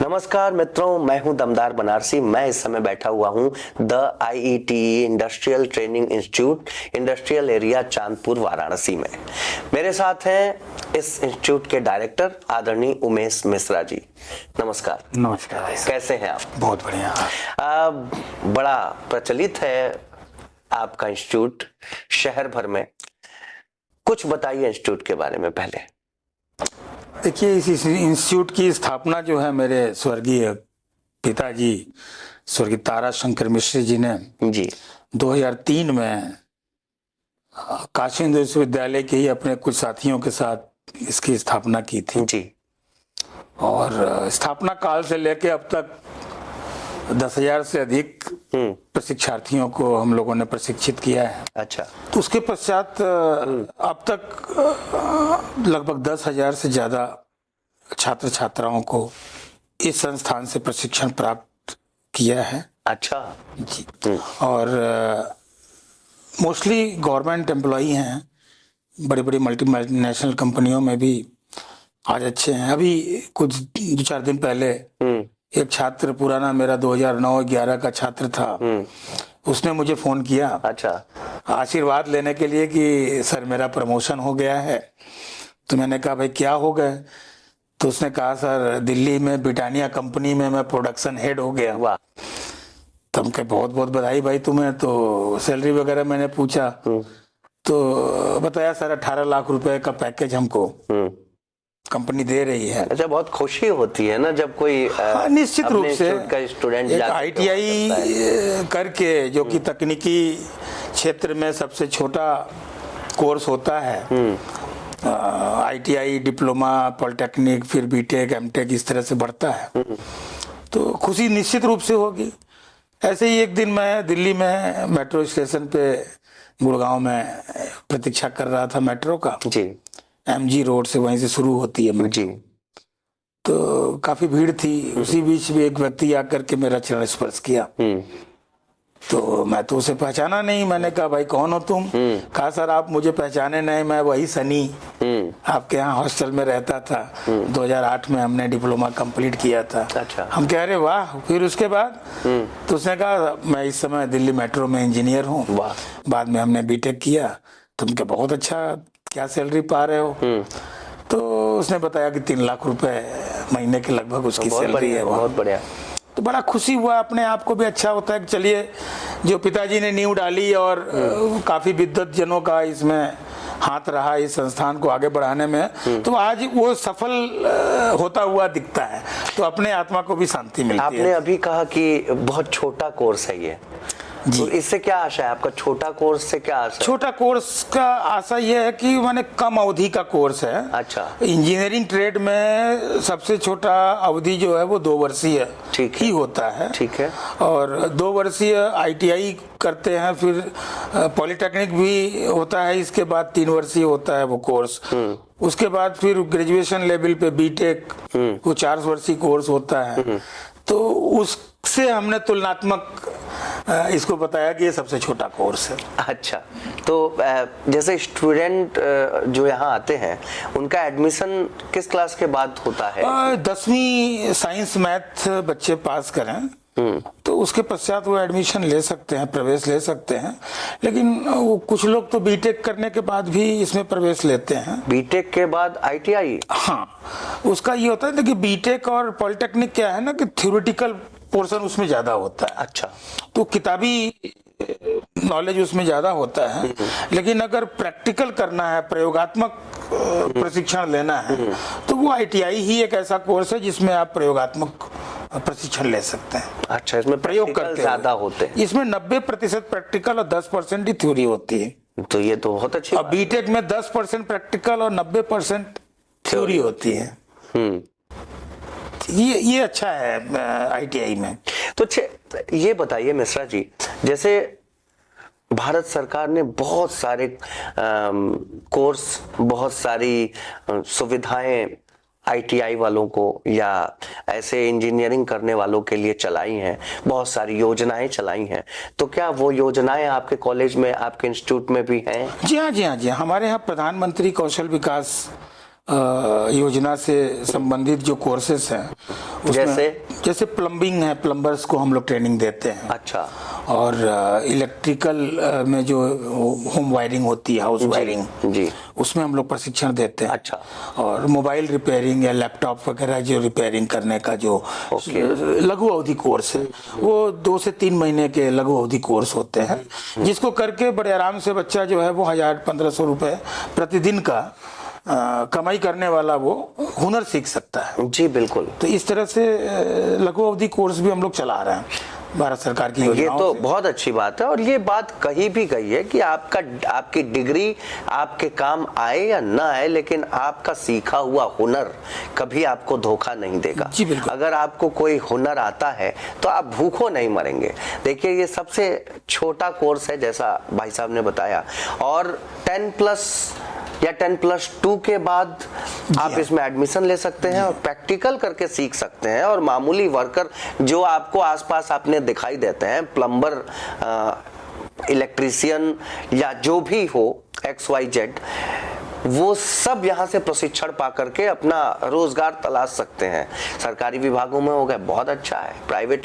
नमस्कार मित्रों, मैं हूं दमदार बनारसी। मैं इस समय बैठा हुआ हूं the IETE industrial training institute, industrial area Chandpur Varanasi में। मेरे साथ हैं इस इंस्टीट्यूट के डायरेक्टर आदरणीय उमेश मिश्रा जी। नमस्कार। नमस्कार। कैसे हैं आप? बहुत बढ़िया। बड़ा प्रचलित है आपका इंस्टीट्यूट शहर भर में। कुछ बताइए इंस्टीट्यूट के बारे में पहले। देखिए, इस इंस्टीट्यूट की स्थापना जो है मेरे स्वर्गीय पिताजी स्वर्गीय तारा शंकर मिश्र जी ने 2003 में काशी हिंदू विश्वविद्यालय के ही अपने कुछ साथियों के साथ इसकी स्थापना की थी जी। और स्थापना काल से लेके अब तक 10,000 से अधिक प्रशिक्षार्थियों को हम लोगों ने प्रशिक्षित किया है। अच्छा। तो उसके पश्चात अब तक लगभग 10,000 से ज्यादा छात्र छात्राओं को इस संस्थान से प्रशिक्षण प्राप्त किया है। अच्छा जी। और मोस्टली गवर्नमेंट एम्प्लॉई हैं, बड़ी बड़ी मल्टीनेशनल कंपनियों में भी आज अच्छे हैं। अभी कुछ 2-4 दिन पहले एक छात्र, पुराना मेरा 2009-11 का छात्र था, उसने मुझे फोन किया। अच्छा। आशीर्वाद लेने के लिए कि सर मेरा प्रमोशन हो गया है। तो मैंने कहा भाई क्या हो गया? तो उसने कहा सर दिल्ली में ब्रिटानिया कंपनी में मैं प्रोडक्शन हेड हो गया। वाह। तो हम कहे बहुत बहुत बधाई भाई तुम्हें। तो सैलरी वगैरह मैंने पूछा तो बताया सर 18 लाख रुपए का पैकेज हमको कंपनी दे रही है। अच्छा, बहुत खुशी होती है ना जब कोई निश्चित रूप से का स्टूडेंट ITI करके, जो कि तकनीकी क्षेत्र में सबसे छोटा कोर्स होता है, ITI डिप्लोमा, पॉलिटेक्निक, फिर बीटेक, एमटेक इस तरह से बढ़ता है, तो खुशी निश्चित रूप से होगी। ऐसे ही एक दिन मैं दिल्ली में मेट्रो स्टेशन पे गुड़गांव में प्रतीक्षा कर रहा था मेट्रो का जी। MG रोड से, वहीं से शुरू होती है जी। तो काफी भीड़ थी। उसी बीच भी एक व्यक्ति आकर के मेरा चरण स्पर्श किया। तो मैं तो उसे पहचाना नहीं। मैंने कहा भाई कौन हो तुम? कहा सर आप मुझे पहचाने नहीं, मैं वही सनी आपके यहाँ हॉस्टल में रहता था। 2008 में हमने डिप्लोमा कंप्लीट किया था। अच्छा। हम कह रहे वाह। फिर उसके बाद तो उसने कहा मैं इस समय दिल्ली मेट्रो में इंजीनियर हूँ, बाद में हमने बीटेक किया। तुम क्या बहुत अच्छा, क्या सैलरी पा रहे हो? तो उसने बताया कि 3 लाख रुपए महीने के लगभग उसकी सैलरी है। बहुत बढ़िया। तो बड़ा खुशी हुआ, अपने आप को भी अच्छा होता है कि चलिए जो पिताजी ने नींव डाली और काफी विद्वत जनों का इसमें हाथ रहा इस संस्थान को आगे बढ़ाने में, तो आज वो सफल होता हुआ दिखता है, तो अपने आत्मा को भी शांति मिलती है। आपने अभी कहा कि बहुत छोटा कोर्स है ये जी। तो इससे क्या आशा है आपका? छोटा कोर्स से क्या आशा है? छोटा कोर्स का आशा ये है कि मैंने कम अवधि का कोर्स है। अच्छा। इंजीनियरिंग ट्रेड में सबसे छोटा अवधि जो है वो 2 वर्षीय ही होता है। ठीक है। और 2 वर्षीय ITI करते हैं, फिर पॉलिटेक्निक भी होता है, इसके बाद 3 वर्षीय होता है वो कोर्स। उसके बाद फिर ग्रेजुएशन लेवल पे बीटेक, वो 4 वर्षीय कोर्स होता है। तो उससे हमने तुलनात्मक इसको बताया कि ये सबसे छोटा कोर्स है। अच्छा। तो जैसे स्टूडेंट जो यहाँ आते हैं उनका एडमिशन किस क्लास के बाद होता है? 10वीं साइंस मैथ बच्चे पास करें तो उसके पश्चात वो एडमिशन ले सकते हैं, प्रवेश ले सकते हैं। लेकिन वो कुछ लोग तो बीटेक करने के बाद भी इसमें प्रवेश लेते हैं। बीटेक के बाद ITI? हाँ, उसका ये होता है कि बीटेक और पॉलिटेक्निक क्या है ना कि थ्योरेटिकल पोर्शन उसमें ज्यादा होता है। अच्छा। तो किताबी नॉलेज उसमें ज्यादा होता है, लेकिन अगर प्रैक्टिकल करना है, प्रयोगात्मक प्रशिक्षण लेना है, तो वो ITI ही एक ऐसा कोर्स है जिसमें आप प्रयोगात्मक प्रशिक्षण ले सकते हैं। अच्छा। इसमें प्रयोग करते ज्यादा होते हैं? इसमें 90% प्रैक्टिकल और 10% ही थ्योरी होती है। तो ये तो बहुत अच्छी। और बीटेक में 10% प्रैक्टिकल और 90% थ्योरी होती है। ये अच्छा है ITI में। तो ये बताइए मिश्रा जी, जैसे भारत सरकार ने बहुत सारे कोर्स, बहुत सारी सुविधाएं ITI वालों को या ऐसे इंजीनियरिंग करने वालों के लिए चलाई हैं, बहुत सारी योजनाएं चलाई हैं। तो क्या वो योजनाएं आपके कॉलेज में, आपके इंस्टीट्यूट में भी हैं? जी हाँ, जी हाँ, जी हाँ। हमारे यहाँ प्रधानमंत्री कौशल विकास योजना से संबंधित जो कोर्सेस हैं उसमें जैसे प्लम्बिंग है, प्लम्बर्स को हम लोग ट्रेनिंग देते हैं। अच्छा। और इलेक्ट्रिकल में जो होम वायरिंग होती है, हाउस वायरिंग जी, उसमें हम लोग प्रशिक्षण देते हैं। अच्छा। और मोबाइल रिपेयरिंग या लैपटॉप वगैरह जो रिपेयरिंग करने का जो लघु अवधि कोर्स है, वो 2 से 3 महीने के लघु अवधि कोर्स होते हैं, जिसको करके बड़े आराम से बच्चा जो है वो 1000-1500 रुपए प्रतिदिन का कमाई करने वाला वो हुनर सीख सकता है। जी बिल्कुल। तो इस तरह से लघु अवधि कोर्स भी हम लोग चला रहे हैं भारत सरकार की योजनाओं ये तो से। बहुत अच्छी बात है, और ये बात कही भी गई है कि आपकी डिग्री आपके काम आए या ना आए, लेकिन आपका सीखा हुआ हुनर कभी आपको धोखा नहीं देगा। जी बिल्कुल। अगर आपको कोई हुनर आता है तो आप भूखों नहीं मरेंगे। देखिए, ये सबसे छोटा कोर्स है जैसा भाई साहब ने बताया, और 10+ या 10+2 के बाद आप इसमें एडमिशन ले सकते हैं और प्रैक्टिकल करके सीख सकते हैं। और मामूली वर्कर जो आपको आसपास आपने दिखाई देते हैं, प्लम्बर, इलेक्ट्रीशियन या जो भी हो XYZ, वो सब यहाँ से प्रशिक्षण पा करके अपना रोजगार तलाश सकते हैं। सरकारी विभागों में हो गए, बहुत अच्छा है, प्राइवेट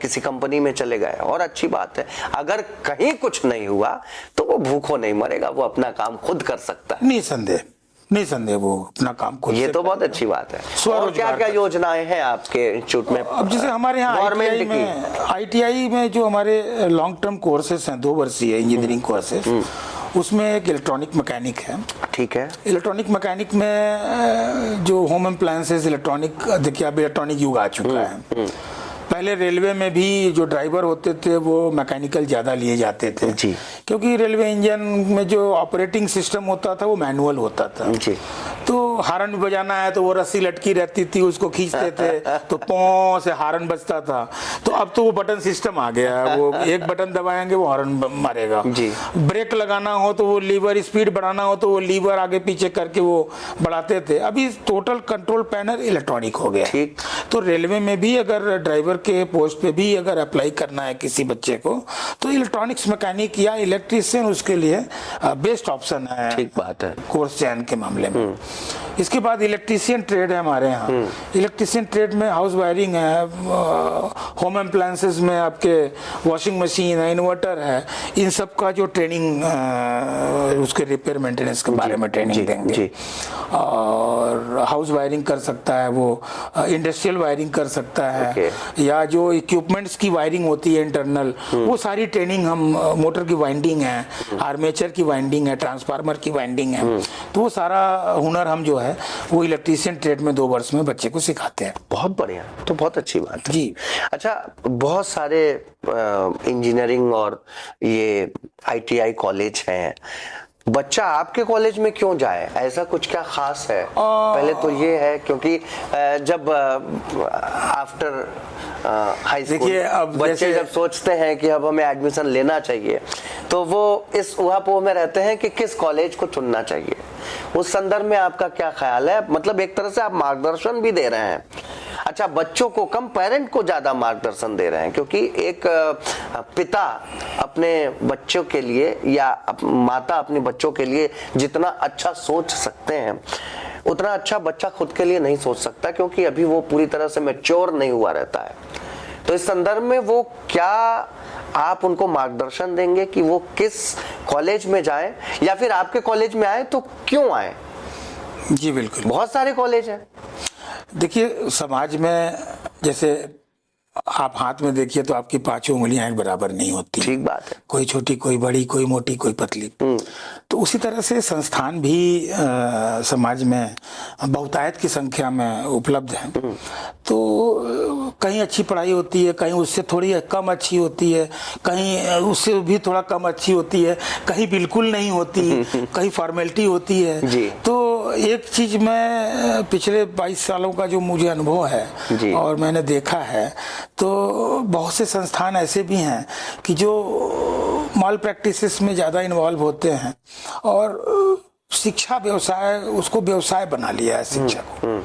किसी कंपनी में चले गए, और अच्छी बात है। अगर कहीं कुछ नहीं हुआ तो वो भूखों नहीं मरेगा, वो अपना काम खुद कर सकता है। निसंदेह वो अपना काम खुद। ये तो बहुत अच्छी बात है। और क्या क्या योजनाएं हैं आपके इंस्टीट्यूट में? अब जैसे हमारे यहाँ ITI में जो हमारे लॉन्ग टर्म कोर्सेस हैं, 2 वर्षीय इंजीनियरिंग कोर्सेस, उसमें एक इलेक्ट्रॉनिक मैकेनिक है। ठीक है। इलेक्ट्रॉनिक मैकेनिक में जो होम अप्लायंसेस इलेक्ट्रॉनिक, देखिए अब इलेक्ट्रॉनिक युग आ चुका है। पहले रेलवे में भी जो ड्राइवर होते थे वो मैकेनिकल ज्यादा लिए जाते थे जी, क्योंकि रेलवे इंजन में जो ऑपरेटिंग सिस्टम होता था वो मैनुअल होता था जी। तो हारन भी बजाना है तो वो रस्सी लटकी रहती थी, उसको खींचते थे तो पौ से हारन बजता था। तो अब तो वो बटन सिस्टम आ गया है, वो एक बटन दबाएंगे वो हारन मारेगा जी। ब्रेक लगाना हो तो वो लीवर, स्पीड बढ़ाना हो तो वो लीवर आगे पीछे करके वो बढ़ाते थे। अभी टोटल कंट्रोल पैनल इलेक्ट्रॉनिक हो गया। ठीक। तो रेलवे में भी अगर ड्राइवर के पोस्ट पे भी अगर अप्लाई करना है किसी बच्चे को तो इलेक्ट्रॉनिक्स मैकेनिक या इलेक्ट्रीशियन उसके लिए बेस्ट ऑप्शन है। ठीक बात है कोर्स चयन के मामले में। इसके बाद इलेक्ट्रीशियन ट्रेड है हमारे यहाँ। इलेक्ट्रीशियन ट्रेड में हाउस वायरिंग है, होम अप्लायंसेस में आपके वॉशिंग मशीन है, इन्वर्टर है, इन सब का जो ट्रेनिंग उसके रिपेयर मेंटेनेंस के बारे में ट्रेनिंग देंगे। और हाउस वायरिंग कर सकता है वो, इंडस्ट्रियल वायरिंग कर सकता है, या जो इक्विपमेंट्स की वायरिंग होती है इंटरनल, वो सारी ट्रेनिंग हम, मोटर की वाइंडिंग है, आर्मेचर की वाइंडिंग है, ट्रांसफार्मर की वाइंडिंग है, तो वो सारा हुनर हम जो है वो इलेक्ट्रीशियन ट्रेड में 2 वर्ष में बच्चे को सिखाते हैं। बहुत बढ़िया, तो बहुत अच्छी बात है जी। अच्छा, बहुत सारे इंजीनियरिंग और ये ITI कॉलेज हैं, बच्चा आपके कॉलेज में क्यों जाए? ऐसा कुछ क्या खास है? पहले तो ये है क्योंकि जब आफ्टर हाई स्कूल बच्चे जब सोचते हैं कि अब हमें एडमिशन लेना चाहिए तो वो इस उहापोह में रहते हैं कि किस कॉलेज को चुनना चाहिए। उस संदर्भ में आपका क्या ख्याल है? मतलब एक तरह से आप मार्गदर्शन भी दे रहे हैं। अच्छा, बच्चों को कम, पेरेंट को ज्यादा मार्गदर्शन दे रहे हैं, क्योंकि एक पिता अपने बच्चों के लिए या माता अपने बच्चों के लिए जितना अच्छा सोच सकते हैं उतना अच्छा बच्चा खुद के लिए नहीं सोच सकता, क्योंकि अभी वो पूरी तरह से मैच्योर नहीं हुआ रहता है। तो इस संदर्भ में वो क्या आप उनको मार्गदर्शन देंगे कि वो किस कॉलेज में जाएं, या फिर आपके कॉलेज में आए तो क्यों आए? जी बिल्कुल, बहुत सारे कॉलेज हैं। देखिए, समाज में जैसे आप हाथ में देखिए तो आपकी 5 उंगलियां एक बराबर नहीं होती। ठीक बात है। कोई छोटी, कोई बड़ी, कोई मोटी, कोई पतली। तो उसी तरह से संस्थान भी समाज में बहुतायत की संख्या में उपलब्ध हैं। तो कहीं अच्छी पढ़ाई होती है, कहीं उससे थोड़ी कम अच्छी होती है, कहीं उससे भी थोड़ा कम अच्छी होती है, कहीं बिल्कुल नहीं होती, कहीं फॉर्मेलिटी होती है जी। तो एक चीज मैं पिछले 22 सालों का जो मुझे अनुभव है और मैंने देखा है, तो बहुत से संस्थान ऐसे भी हैं कि जो माल प्रैक्टिसेस में ज्यादा इन्वॉल्व होते हैं और शिक्षा व्यवसाय, उसको व्यवसाय बना लिया है शिक्षा को।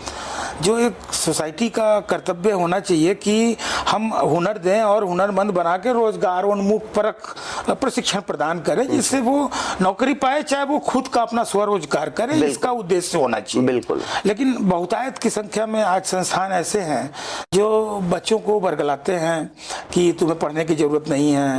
जो एक सोसाइटी का कर्तव्य होना चाहिए कि हम हुनर दें और हुनरमंद बना के रोजगार उन्मुख परक प्रशिक्षण प्रदान करें, जिससे वो नौकरी पाए, चाहे वो खुद का अपना स्वरोजगार करे, इसका उद्देश्य होना चाहिए। बिल्कुल। लेकिन बहुतायत की संख्या में आज संस्थान ऐसे हैं जो बच्चों को बरगलाते हैं कि तुम्हें पढ़ने की जरूरत नहीं है,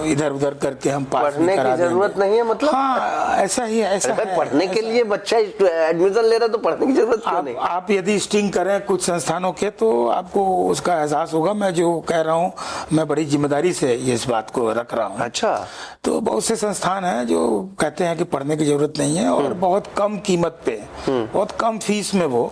इधर उधर करके हम पास पढ़ने की जरूरत नहीं है मतलब? हाँ, ऐसा ही है, ऐसा है। पढ़ने के लिए बच्चा एडमिशन ले रहा तो पढ़ने की जरूरत क्यों नहीं? आप यदि स्टिंग करें कुछ संस्थानों के तो आपको उसका एहसास होगा। मैं जो कह रहा हूँ, मैं बड़ी जिम्मेदारी से ये इस बात को रख रहा हूँ। अच्छा। तो बहुत से संस्थान हैं जो कहते हैं कि पढ़ने की जरूरत नहीं है और बहुत कम कीमत पे, बहुत कम फीस में वो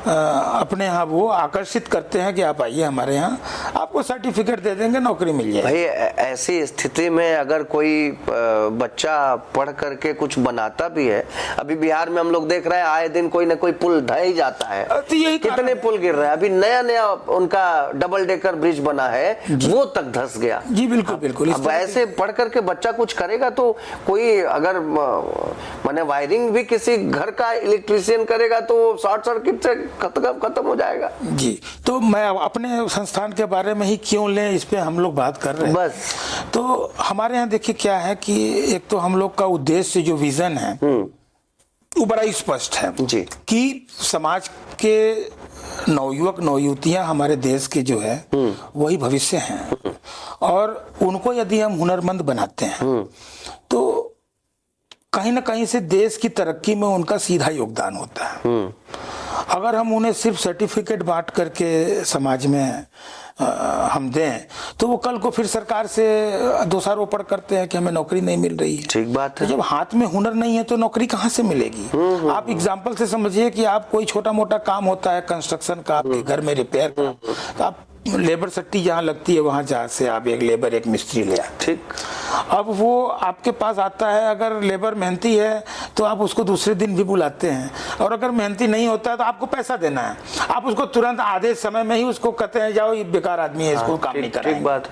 अपने यहाँ वो आकर्षित करते हैं कि आप आइए हमारे यहाँ, आपको सर्टिफिकेट दे देंगे, नौकरी मिल जाएगी। भाई ऐसी स्थिति में अगर कोई बच्चा पढ़ करके कुछ बनाता भी है, अभी बिहार में हम लोग देख रहे हैं आए दिन कोई ना कोई पुल ढह ही जाता है। तो यही कितने पुल गिर रहे हैं। अभी नया नया उनका डबल डेकर ब्रिज बना है, वो तक धंस गया। जी बिल्कुल बिल्कुल। अब ऐसे पढ़ करके बच्चा कुछ करेगा तो कोई अगर माने वायरिंग भी किसी घर का इलेक्ट्रीशियन करेगा तो शॉर्ट सर्किट से खत्म हो जाएगा। जी, तो मैं अपने संस्थान के बारे में ही क्यों लें, इस पे हम लोग बात कर रहे हैं। बस तो हमारे यहाँ देखिए क्या है कि एक तो हम लोग का उद्देश्य जो विजन है वो बड़ा स्पष्ट है जी, कि समाज के नवयुवक नवयुवतियां हमारे देश के जो है वही भविष्य हैं, और उनको यदि हम हुनरमंद बनाते हैं तो कहीं ना कहीं से देश की तरक्की में उनका सीधा योगदान होता है। अगर हम उन्हें सिर्फ सर्टिफिकेट बांट करके समाज में हम दें तो वो कल को फिर सरकार से दोषारोपण करते हैं कि हमें नौकरी नहीं मिल रही है। ठीक बात है। तो जब हाथ में हुनर नहीं है तो नौकरी कहाँ से मिलेगी? आप एग्जाम्पल से समझिए कि आप कोई छोटा मोटा काम होता है कंस्ट्रक्शन का, आपके घर में रिपेयर का, तो आप लेबर सट्टी जहाँ लगती है वहां जहाँ से आप एक लेबर एक मिस्त्री ले आते। ठीक। अब वो आपके पास आता है, अगर लेबर मेहनती है तो आप उसको दूसरे दिन भी बुलाते हैं, और अगर मेहनती नहीं होता है तो आपको पैसा देना है। आप उसको तुरंत आधे समय में ही उसको कहते हैं जाओ ये बेकार आदमी है, इसको काम नहीं कराएंगे। ठीक बात।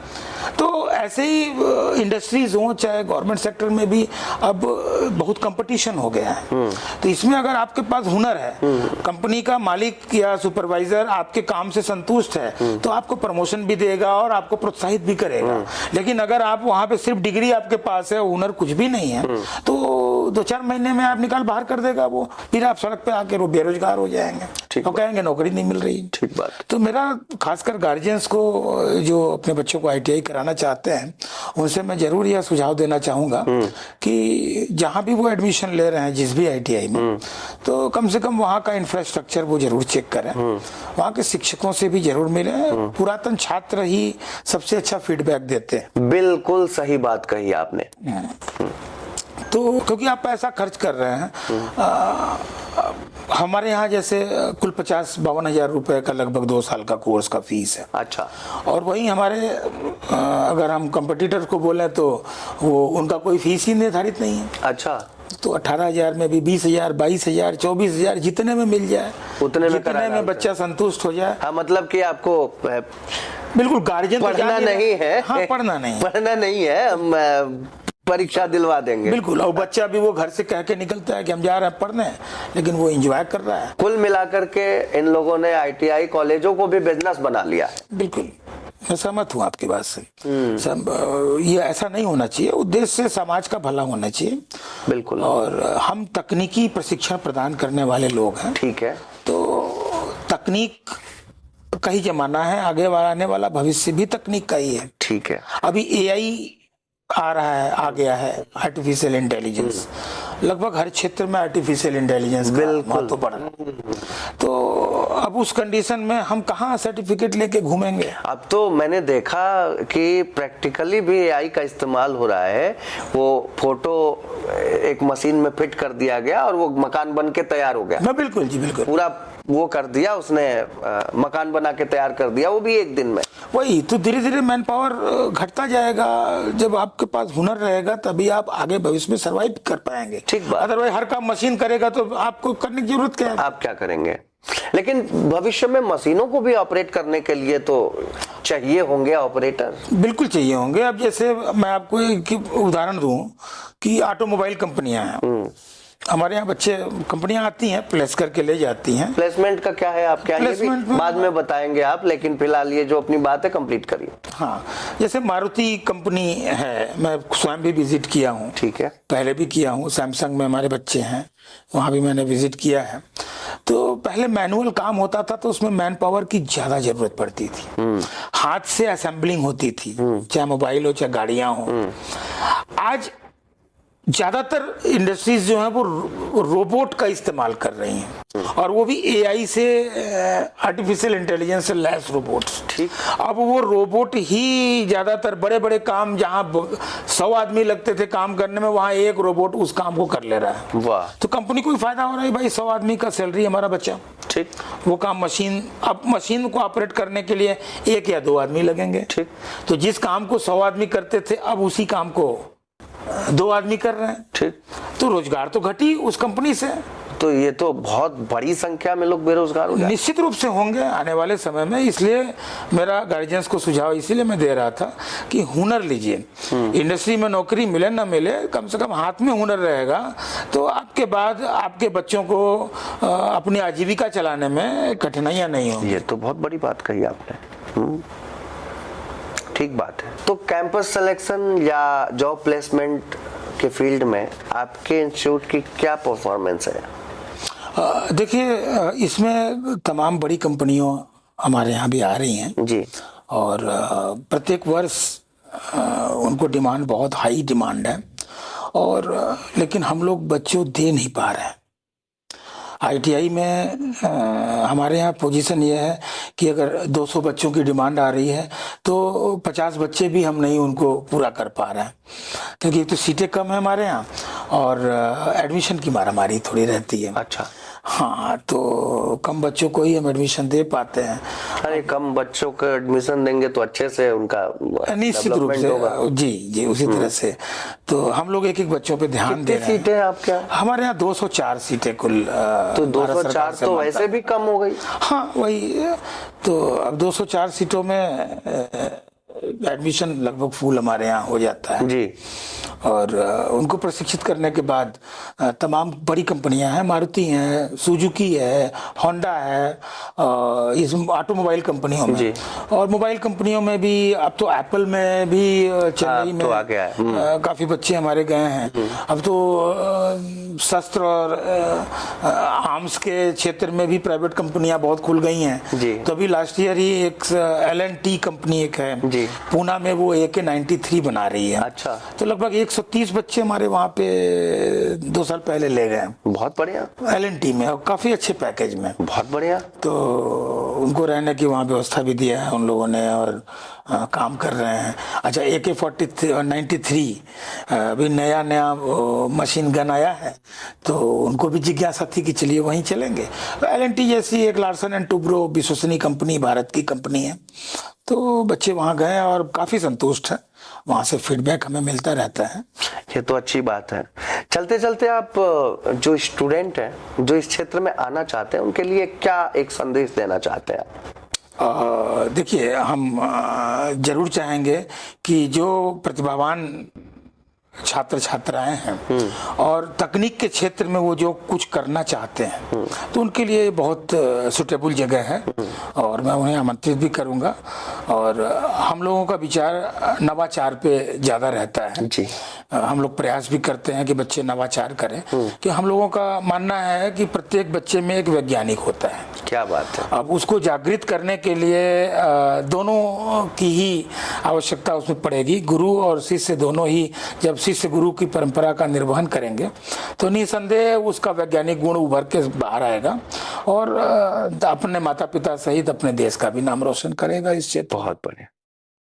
तो ऐसे ही इंडस्ट्रीज हो चाहे गवर्नमेंट सेक्टर में भी अब बहुत कंपटीशन हो गया है। तो इसमें अगर आपके पास हुनर है, कंपनी का मालिक या सुपरवाइजर आपके काम से संतुष्ट है तो आपको प्रमोशन भी देगा और आपको प्रोत्साहित भी करेगा। लेकिन अगर आप वहां पे सिर्फ डिग्री आपके पास है, हुनर कुछ भी नहीं है, तो 2-4 महीने में आप निकाल बाहर कर देगा वो, फिर आप सड़क पे आके बेरोजगार हो जाएंगे और कहेंगे नौकरी नहीं मिल रही। ठीक बात। तो मेरा खासकर गार्जियंस को जो अपने बच्चों को आईटीआई कराना चाहते हैं उनसे मैं जरूर यह सुझाव देना चाहूंगा कि जहां भी वो एडमिशन ले रहे हैं जिस भी आईटीआई में, तो कम से कम वहां का इंफ्रास्ट्रक्चर वो जरूर चेक करें, वहां के शिक्षकों से भी जरूर मिले। पुरातन छात्र ही सबसे अच्छा फीडबैक देते हैं। बिल्कुल सही बात कही आपने। तो क्योंकि आप पैसा खर्च कर रहे हैं, हमारे यहाँ जैसे कुल 50-52 हजार रुपए का लगभग 2 साल का कोर्स का फीस है। अच्छा। और वही हमारे अगर हम कंपटीटर को बोले तो वो उनका कोई फीस ही निर्धारित नहीं है। अच्छा। तो 18,000 में भी 20,000, 22,000, 24,000 जितने में मिल जाए उतने में बच्चा संतुष्ट हो जाए। हाँ, मतलब कि आपको बिल्कुल गार्जियन पढ़ना नहीं है। हाँ, पढ़ना नहीं, पढ़ना नहीं है, हम परीक्षा दिलवा देंगे। बिल्कुल। और बच्चा भी वो घर से कह के निकलता है कि हम जा रहे हैं पढ़ने, लेकिन वो एंजॉय कर रहा है। कुल मिलाकर के इन लोगों ने आईटीआई कॉलेजों को भी बिजनेस बना लिया है। बिल्कुल, मैं सहमत हूँ आपकी बात से। ये ऐसा नहीं होना चाहिए, उद्देश्य से समाज का भला होना चाहिए। बिल्कुल। और हम तकनीकी प्रशिक्षण प्रदान करने वाले लोग हैं। ठीक है। तो तकनीक का ही जमाना है, आगे आने वाला भविष्य भी तकनीक का ही है। ठीक है। अभी एआई आ रहा है, आ गया है, आर्टिफिशियल इंटेलिजेंस। लगभग हर क्षेत्र में आर्टिफिशियल इंटेलिजेंस का महत्व बढ़ रहा है। तो अब उस कंडीशन में हम कहाँ सर्टिफिकेट लेके घूमेंगे? अब तो मैंने देखा कि प्रैक्टिकली भी एआई का इस्तेमाल हो रहा है। वो फोटो एक मशीन में फिट कर दिया गया और वो मकान बन के तैयार हो गया। बिल्कुल जी, बिल्कुल। पूरा वो कर दिया उसने, मकान बना के तैयार कर दिया, वो भी एक दिन में। वही तो धीरे धीरे मैन पावर घटता जाएगा। जब आपके पास हुनर रहेगा तभी आप आगे भविष्य में सर्वाइव कर पाएंगे। ठीक बात। अदरवाइज हर काम मशीन करेगा तो आपको करने की जरूरत क्या है? आप क्या करेंगे? लेकिन भविष्य में मशीनों को भी ऑपरेट करने के लिए तो चाहिए होंगे ऑपरेटर। बिल्कुल चाहिए होंगे। अब जैसे मैं आपको एक उदाहरण दूं कि ऑटोमोबाइल कंपनियां हैं, हमारे यहाँ बच्चे, कंपनियां आती हैं, प्लेस करके ले जाती हैं। प्लेसमेंट का क्या है आपके यहाँ? ये भी प्लेसमेंट में बाद में बताएंगे आप, लेकिन फिलहाल ये जो अपनी बात है कंप्लीट करिए। हाँ, जैसे मारुति कंपनी है, मैं स्वयं भी विजिट किया हूँ, ठीक है, पहले भी किया हूँ। सैमसंग में हमारे बच्चे हैं, वहाँ भी मैंने विजिट किया है। तो पहले मैनुअल काम होता था, तो उसमें मैन पावर की ज्यादा जरूरत पड़ती थी, हाथ से असेंबलिंग होती थी, चाहे मोबाइल हो चाहे गाड़ियां हो। आज ज्यादातर इंडस्ट्रीज जो है वो रोबोट का इस्तेमाल कर रही हैं, और वो भी एआई से, आर्टिफिशियल इंटेलिजेंस से लैस रोबोट्स। ठीक। अब वो रोबोट ही ज्यादातर बड़े बड़े काम, जहां 100 आदमी लगते थे काम करने में, वहां एक रोबोट उस काम को कर ले रहा है। वाह। तो कंपनी को भी फायदा हो रहा है, भाई 100 आदमी का सैलरी हमारा बचा। ठीक। वो काम मशीन, अब मशीन को ऑपरेट करने के लिए 1 या 2 आदमी लगेंगे। ठीक। तो जिस काम को 100 आदमी करते थे, अब उसी काम को 2 आदमी कर रहे हैं। ठीक। तो रोजगार तो घटी उस कंपनी से। तो ये तो बहुत बड़ी संख्या में लोग बेरोजगार हो जाए। निश्चित रूप से होंगे आने वाले समय में, इसलिए मेरा गार्जियंस को सुझाव इसीलिए मैं दे रहा था कि हुनर लीजिए। इंडस्ट्री में नौकरी मिले ना मिले, कम से कम हाथ में हुनर रहेगा, तो आपके बाद आपके बच्चों को अपनी आजीविका चलाने में कठिनाइयां नहीं होंगी। ये तो बहुत बड़ी बात कही आपने। ठीक बात है। तो कैंपस सिलेक्शन या जॉब प्लेसमेंट के फील्ड में आपके इंस्टीट्यूट की क्या परफॉर्मेंस है? देखिए, इसमें तमाम बड़ी कंपनियों हमारे यहाँ भी आ रही हैं जी, और प्रत्येक वर्ष उनको डिमांड, बहुत हाई डिमांड है, और लेकिन हम लोग बच्चों दे नहीं पा रहे हैं। आईटीआई में हमारे यहाँ पोजीशन ये है कि अगर 200 बच्चों की डिमांड आ रही है, तो 50 बच्चे भी हम नहीं उनको पूरा कर पा रहे हैं, क्योंकि एक तो सीटें कम है हमारे यहाँ, और एडमिशन की मारामारी थोड़ी रहती है। अच्छा। हाँ, तो कम बच्चों को ही हम एडमिशन दे पाते हैं। अरे कम बच्चों को एडमिशन देंगे तो अच्छे से उनका निश्चित रूप से होगा। जी, उसी तरह से तो हम लोग एक एक बच्चों पे ध्यान दे रहे हैं। सीटें आपके यहाँ? हमारे यहाँ 204 सीटें कुल। तो 204 तो वैसे भी कम हो गई। हाँ, वही। तो अब 204 सीटों में एडमिशन लगभग फुल हमारे यहाँ हो जाता है जी। और उनको प्रशिक्षित करने के बाद तमाम बड़ी कंपनियां हैं, मारुति है, सुजुकी है, होंडा है, इस ऑटोमोबाइल कंपनियों में जी। और मोबाइल कंपनियों में भी, अब तो एप्पल में भी, चेन्नई में तो आ गया है। काफी बच्चे हमारे गए हैं। अब तो शस्त्र और आर्म्स के क्षेत्र में भी प्राइवेट कंपनियां बहुत खुल गई हैं। तो अभी लास्ट ईयर ही एक L&T कंपनी एक है जी। पूना में, वो AK-93 बना रही है। अच्छा। तो लगभग 130 बच्चे हमारे वहाँ पे 2 साल पहले ले गए। बहुत बढ़िया। L&T में, और काफी अच्छे पैकेज में। बहुत बढ़िया। तो उनको रहने की वहाँ व्यवस्था भी दिया है उन लोगों ने, और काम कर रहे हैं। अच्छा, AK-93 अभी नया मशीन गन आया है, तो उनको भी जिज्ञासा थी कि चलिए वहीं चलेंगे। L&T जैसी एक लार्सन एंड टुब्रो विश्वसनीय कंपनी, भारत की कंपनी है, तो बच्चे वहाँ गए और काफी संतुष्ट हैं। वहाँ से फीडबैक हमें मिलता रहता है। ये तो अच्छी बात है। चलते चलते आप जो स्टूडेंट हैं, जो इस क्षेत्र में आना चाहते हैं, उनके लिए क्या एक संदेश देना चाहते हैं? देखिए, हम जरूर चाहेंगे कि जो प्रतिभावान छात्र छात्राएं हैं और तकनीक के क्षेत्र में वो जो कुछ करना चाहते हैं, तो उनके लिए बहुत सुटेबल जगह है, और मैं उन्हें आमंत्रित भी करूंगा। और हम लोगों का विचार नवाचार पे ज्यादा रहता है जी। हम लोग प्रयास भी करते हैं कि बच्चे नवाचार करें, कि हम लोगों का मानना है कि प्रत्येक बच्चे में एक वैज्ञानिक होता है। क्या बात है। अब उसको जागृत करने के लिए दोनों की ही आवश्यकता उसमें पड़ेगी। गुरु और शिष्य दोनों ही, जब शिष्य गुरु की परंपरा का निर्वहन करेंगे, तो निसंदेह उसका वैज्ञानिक गुण उभर के बाहर आएगा, और अपने माता पिता सहित अपने देश का भी नाम रोशन करेगा इस क्षेत्र। बहुत बढ़िया।